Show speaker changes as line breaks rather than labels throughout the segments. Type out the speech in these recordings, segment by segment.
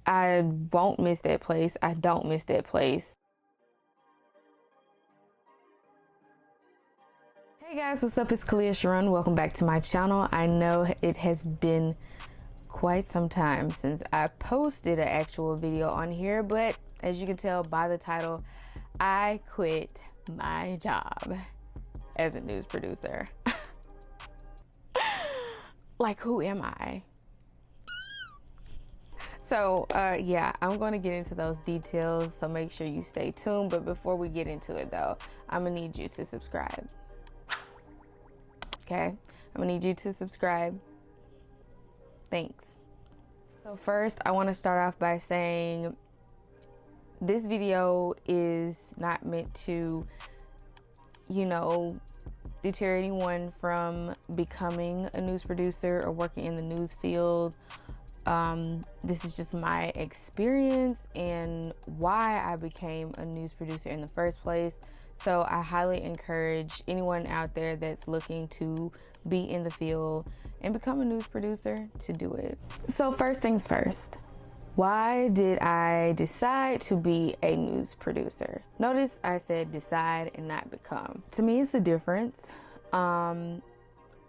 I won't miss that place. I don't miss that place. Hey guys, what's up? It's Kaleasharron. Welcome back to my channel. I know it has been quite some time since I posted an actual video on here, but as you can tell by the title, I quit my job as a news producer. Like, who am I? So yeah, I'm going to get into those details, so make sure you stay tuned. But before we get into it though, I'm gonna need you to subscribe. Okay, I'm gonna need you to subscribe. Thanks. So first, I want to start off by saying this video is not meant to, you know, deter anyone from becoming a news producer or working in the news field. This is just my experience and why I became a news producer in the first place. So I highly encourage anyone out there that's looking to be in the field and become a news producer to do it. So first things first, why did I decide to be a news producer? Notice I said decide and not become. To me, it's a difference.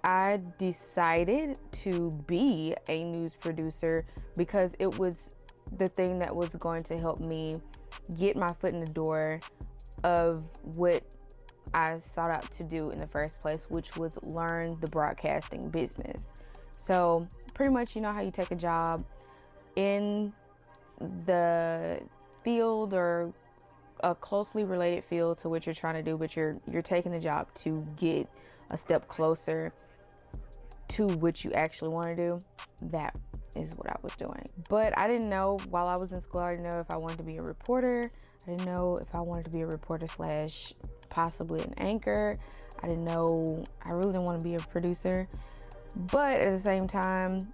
I decided to be a news producer because it was the thing that was going to help me get my foot in the door of what I sought out to do in the first place, which was learn the broadcasting business. So pretty much, you know how you take a job in the field or a closely related field to what you're trying to do, but you're taking the job to get a step closer to what you actually want to do. That is what I was doing. But I didn't know while I was in school, I didn't know if I wanted to be a reporter. I didn't know if I wanted to be a reporter slash possibly an anchor. I didn't know, I really didn't want to be a producer. But at the same time,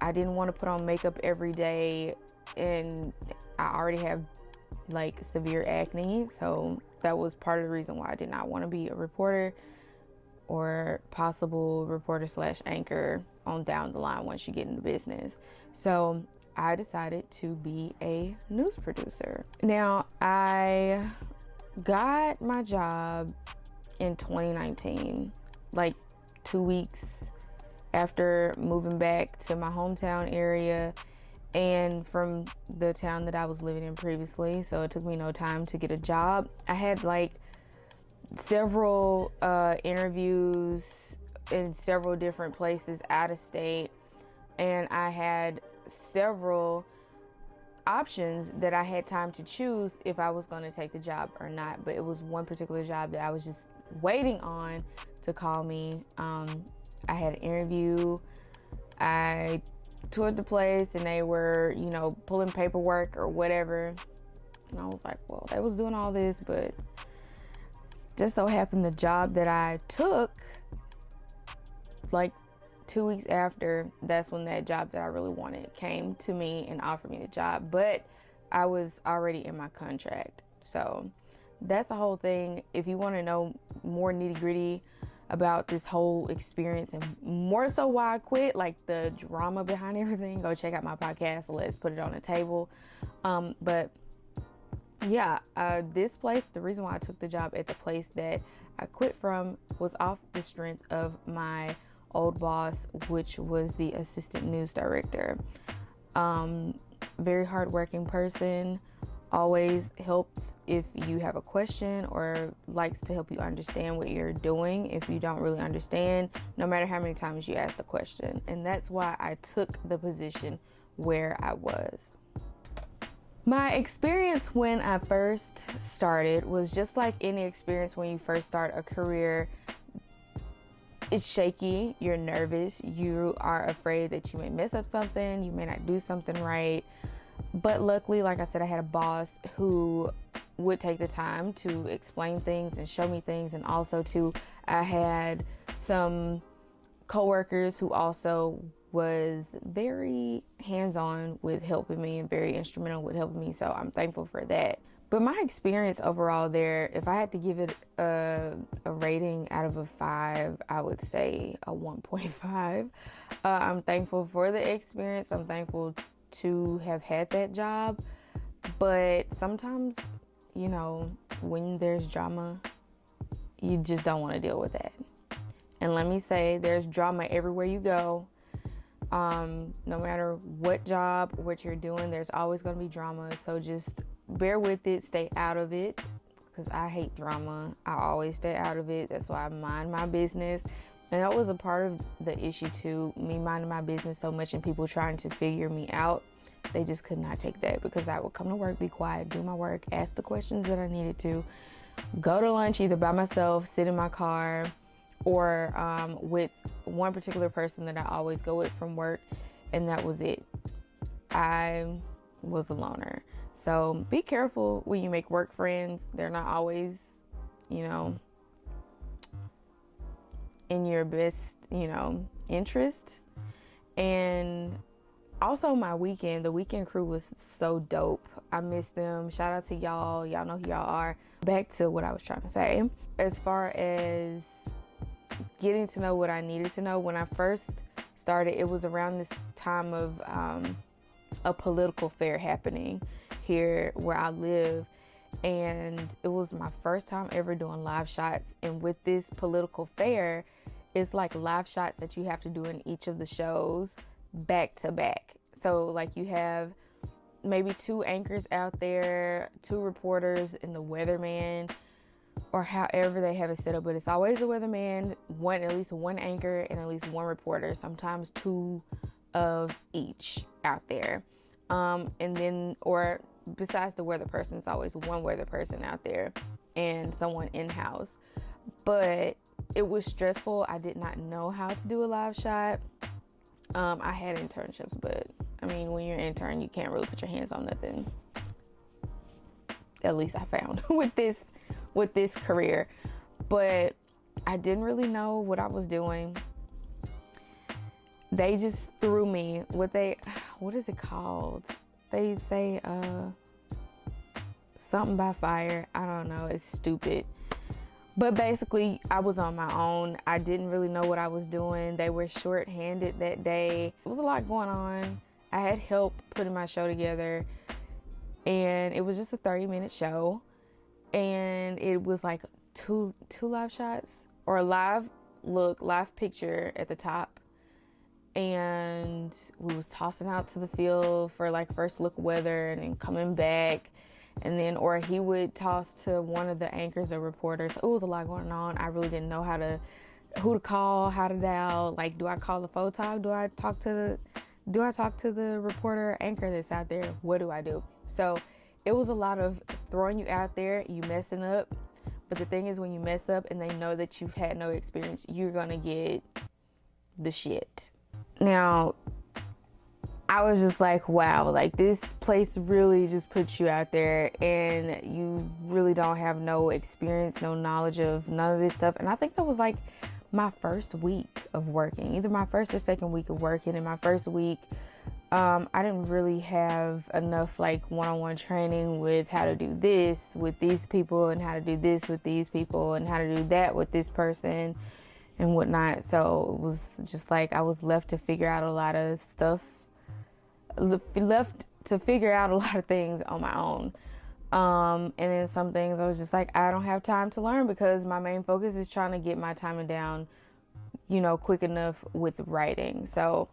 I didn't want to put on makeup every day, and I already have like severe acne, so that was part of the reason why I did not want to be a reporter or possible reporter slash anchor on down the line once you get into business. So I decided to be a news producer. Now, I got my job in 2019, like 2 weeks after moving back to my hometown area and from the town that I was living in previously. So it took me no time to get a job. I had like several interviews in several different places out of state, and I had several options that I had time to choose if I was going to take the job or not. But it was one particular job that I was just waiting on to call me. I had an interview, I toured the place, and they were, you know, pulling paperwork or whatever, and I was like, well, they was doing all this, but just so happened the job that I took, like 2 weeks after, that's when that job that I really wanted came to me and offered me the job. But I was already in my contract. So that's the whole thing. If you want to know more nitty gritty about this whole experience and more so why I quit, like the drama behind everything, go check out my podcast, Let's Put It on the Table. But yeah, this place, the reason why I took the job at the place that I quit from was off the strength of my old boss, which was the assistant news director. Very hardworking person, always helps if you have a question or likes to help you understand what you're doing if you don't really understand, no matter how many times you ask the question. And that's why I took the position where I was. My experience when I first started was just like any experience when you first start a career. It's shaky, you're nervous, you are afraid that you may mess up something, you may not do something right. But luckily, like I said, I had a boss who would take the time to explain things and show me things. And also too, I had some coworkers who also was very hands-on with helping me and very instrumental with helping me. So I'm thankful for that. But my experience overall there, if I had to give it a rating out of a 5, I would say a 1.5. I'm thankful for the experience. I'm thankful to have had that job, but sometimes, you know, when there's drama, you just don't want to deal with that. And let me say, there's drama everywhere you go. No matter what job, what you're doing, there's always going to be drama. So just bear with it, stay out of it, because I hate drama. I always stay out of it. That's why I mind my business. And that was a part of the issue too, me minding my business so much and people trying to figure me out. They just could not take that, because I would come to work, be quiet, do my work, ask the questions that I needed to, go to lunch either by myself, sit in my car, or with one particular person that I always go with from work, and that was it. I was a loner. So be careful when you make work friends. They're not always, you know, in your best, you know, interest. And also the weekend crew was so dope. I miss them. Shout out to y'all. Y'all know who y'all are. Back to what I was trying to say. As far as getting to know what I needed to know, when I first started, it was around this time of a political fair happening here where I live. And it was my first time ever doing live shots. And with this political fair, it's like live shots that you have to do in each of the shows back to back. So like you have maybe 2 anchors out there, 2 reporters, and the weatherman, or however they have it set up. But it's always a weatherman, at least one anchor, and at least 1 reporter, sometimes 2 of each out there. And then, or besides the weather person, it's always 1 weather person out there and someone in-house. But it was stressful. I did not know how to do a live shot. I had internships, but I mean, when you're an intern, you can't really put your hands on nothing. At least I found with this career. But I didn't really know what I was doing. They just threw me what is it called? They say something by fire. I don't know. It's stupid. But basically, I was on my own. I didn't really know what I was doing. They were short-handed that day. It was a lot going on. I had help putting my show together. And it was just a 30-minute show. And it was like two live shots, or a live picture at the top. And we was tossing out to the field for like first look weather, and then coming back. And then, or he would toss to one of the anchors or reporters. It was a lot going on. I really didn't know who to call, how to dial. Like, do I call the photog? Do I talk to the reporter anchor that's out there? What do I do? So it was a lot of throwing you out there, you messing up. But the thing is, when you mess up and they know that you've had no experience, you're going to get the shit. Now, I was just like, wow, like this place really just puts you out there and you really don't have no experience, no knowledge of none of this stuff. And I think that was like my first week of working, either my first or second week of working. In my first week, I didn't really have enough like one-on-one training with how to do this with these people and how to do this with these people and how to do that with this person and whatnot. So it was just like I was left to figure out a lot of stuff. Left to figure out a lot of things on my own. And then some things I was just like, I don't have time to learn, because my main focus is trying to get my timing down, you know, quick enough with writing. So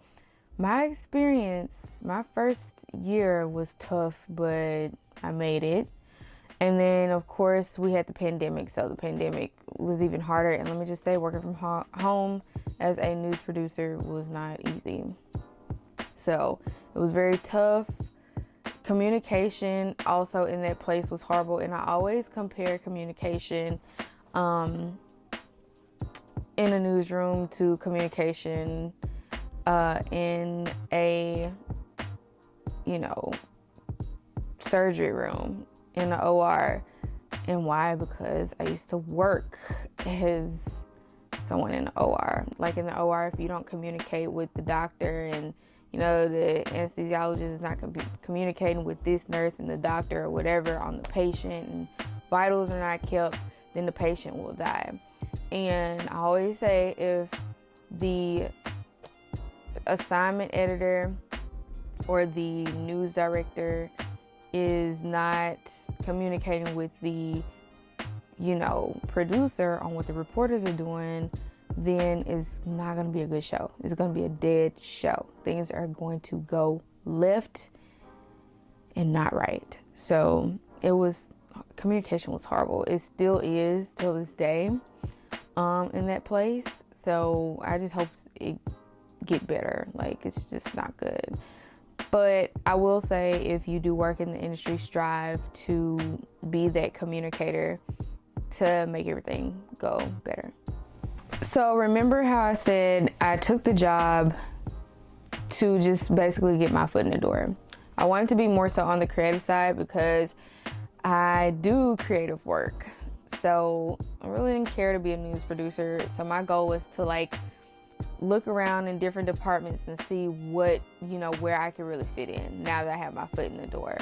my experience, my first year was tough, but I made it. And then, of course, we had the pandemic. So the pandemic was even harder. And let me just say, working from home as a news producer was not easy. So it was very tough. Communication also in that place was horrible. And I always compare communication in a newsroom to communication in a, you know, surgery room, in the OR. And why? Because I used to work as someone in the OR. Like in the OR, if you don't communicate with the doctor, and you know, the anesthesiologist is not communicating with this nurse and the doctor or whatever on the patient, and vitals are not kept, then the patient will die. And I always say, if the assignment editor or the news director is not communicating with the, producer on what the reporters are doing, then it's not going to be a good show. It's going to be a dead show. Things are going to go left and not right. So communication was horrible. It still is till this day in that place. So I just hope it get better. Like, it's just not good. But I will say, if you do work in the industry, strive to be that communicator to make everything go better. So remember how I said I took the job to just basically get my foot in the door. I wanted to be more so on the creative side because I do creative work. So I really didn't care to be a news producer. So my goal was to look around in different departments and see what, where I could really fit in now that I have my foot in the door.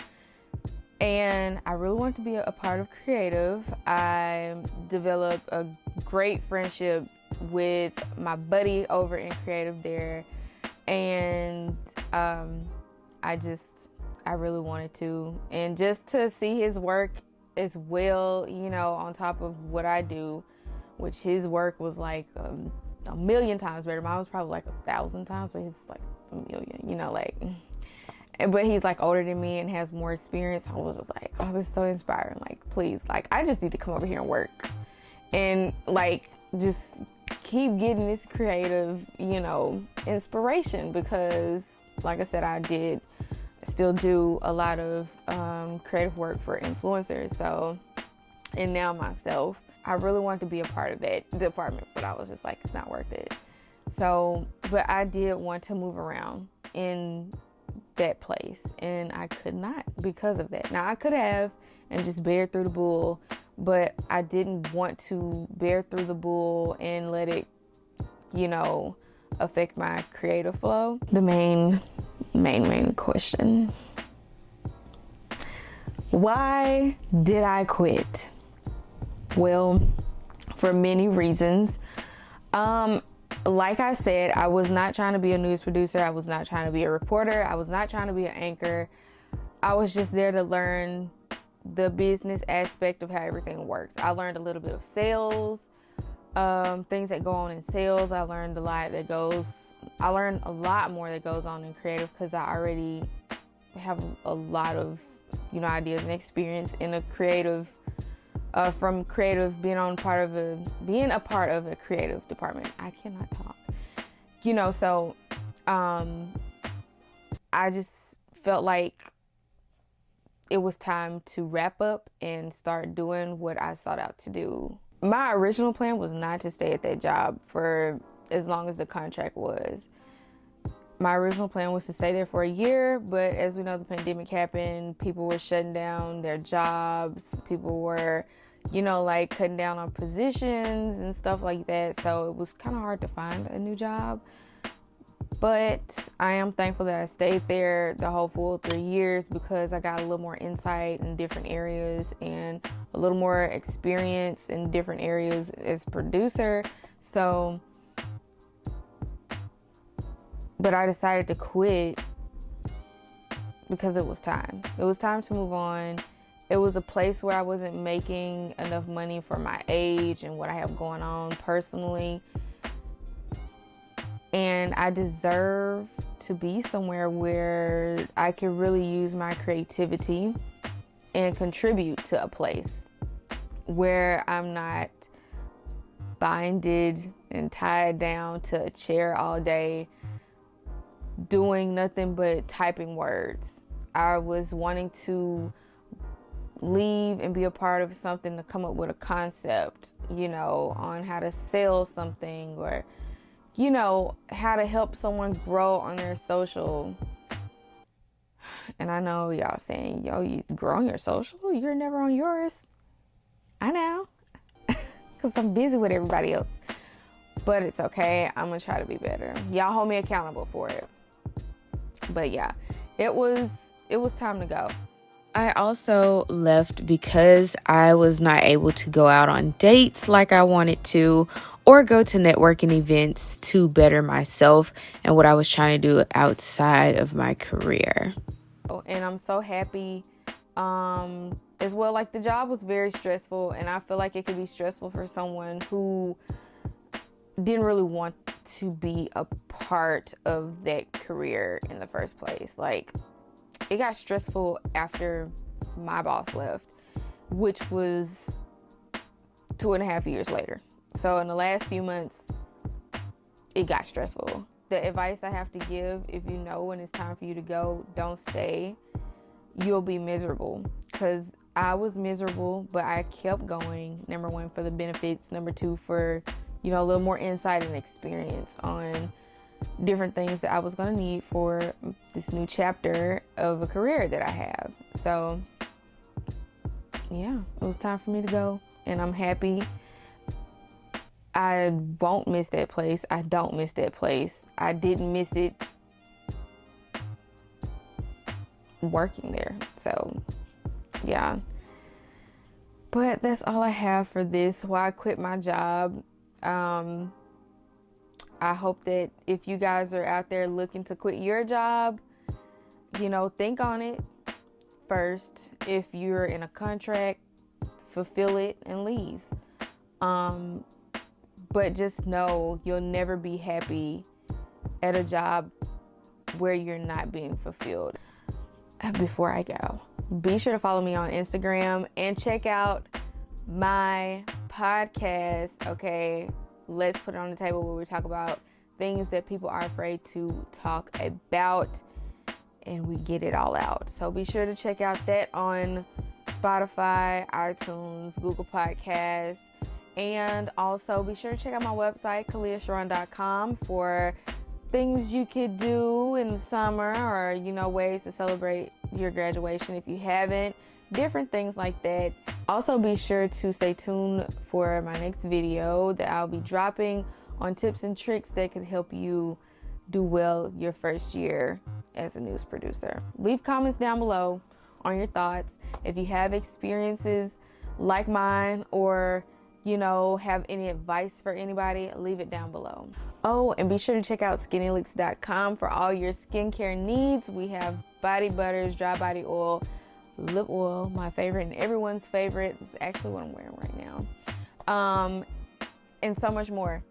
And I really wanted to be a part of creative. I developed a great friendship with my buddy over in creative there. And I really wanted to. And just to see his work as well, on top of what I do, which his work was like a million times better. Mine was probably like 1,000 times, but his like a million, but he's like older than me and has more experience. I was just like, oh, this is so inspiring. Like, please, I just need to come over here and work and just keep getting this creative, inspiration, because like I said, I still do a lot of creative work for influencers. So, and now myself, I really wanted to be a part of that department, but I was just like, it's not worth it. So, but I did want to move around in that place, and I could not because of that. Now, I could have and just bear through the bull, but I didn't want to bear through the bull and let it, affect my creative flow. The main question. Why did I quit? Well, for many reasons. Like I said, I was not trying to be a news producer. I was not trying to be a reporter. I was not trying to be an anchor. I was just there to learn the business aspect of how everything works. I learned a little bit of sales, things that go on in sales. I learned a lot more that goes on in creative because I already have a lot of, ideas and experience in a creative, from creative, being a part of a creative department. I cannot talk. So I just felt like it was time to wrap up and start doing what I sought out to do. My original plan was not to stay at that job for as long as the contract was. My original plan was to stay there for a year, but as we know, the pandemic happened. People were shutting down their jobs. People were, cutting down on positions and stuff like that. So it was kind of hard to find a new job. But I am thankful that I stayed there the whole full 3 years because I got a little more insight in different areas and a little more experience in different areas as producer. So, but I decided to quit because it was time. It was time to move on. It was a place where I wasn't making enough money for my age and what I have going on personally. And I deserve to be somewhere where I can really use my creativity and contribute to a place where I'm not binded and tied down to a chair all day doing nothing but typing words. I was wanting to leave and be a part of something, to come up with a concept, on how to sell something, or how to help someone grow on their social. And I know y'all saying, yo, you grow on your social? You're never on yours. I know, because I'm busy with everybody else. But it's okay. I'm going to try to be better. Y'all hold me accountable for it. But yeah, it was time to go. I also left because I was not able to go out on dates like I wanted to, or go to networking events to better myself and what I was trying to do outside of my career. And I'm so happy as well. Like, the job was very stressful, and I feel like it could be stressful for someone who didn't really want to be a part of that career in the first place. Like, it got stressful after my boss left, which was 2.5 years later. So in the last few months, it got stressful. The advice I have to give, if you know when it's time for you to go, don't stay. You'll be miserable. Because I was miserable, but I kept going. Number one, for the benefits. Number two, for, a little more insight and experience on different things that I was going to need for this new chapter of a career that I have. So, yeah, it was time for me to go, and I'm happy. I won't miss that place. I don't miss that place. I didn't miss it working there. So, yeah. But that's all I have for this. Why I quit my job. I hope that if you guys are out there looking to quit your job, think on it first. If you're in a contract, fulfill it and leave. But just know you'll never be happy at a job where you're not being fulfilled. Before I go, be sure to follow me on Instagram and check out my podcast, okay? Let's Put It on the Table, where we talk about things that people are afraid to talk about, and we get it all out. So be sure to check out that on Spotify, iTunes, Google Podcasts, and also be sure to check out my website, Kaleasharron.com, for things you could do in the summer, or, ways to celebrate your graduation if you haven't. Different things like that. Also, be sure to stay tuned for my next video that I'll be dropping on tips and tricks that could help you do well your first year as a news producer. Leave comments down below on your thoughts. If you have experiences like mine, or have any advice for anybody, leave it down below. Oh, and be sure to check out SkinnyLeaks.com for all your skincare needs. We have body butters, dry body oil, lip oil, my favorite and everyone's favorite. It's actually what I'm wearing right now. And so much more.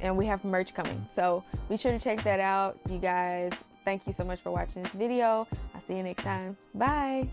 And we have merch coming. So be sure to check that out. You guys, thank you so much for watching this video. I'll see you next time. Bye.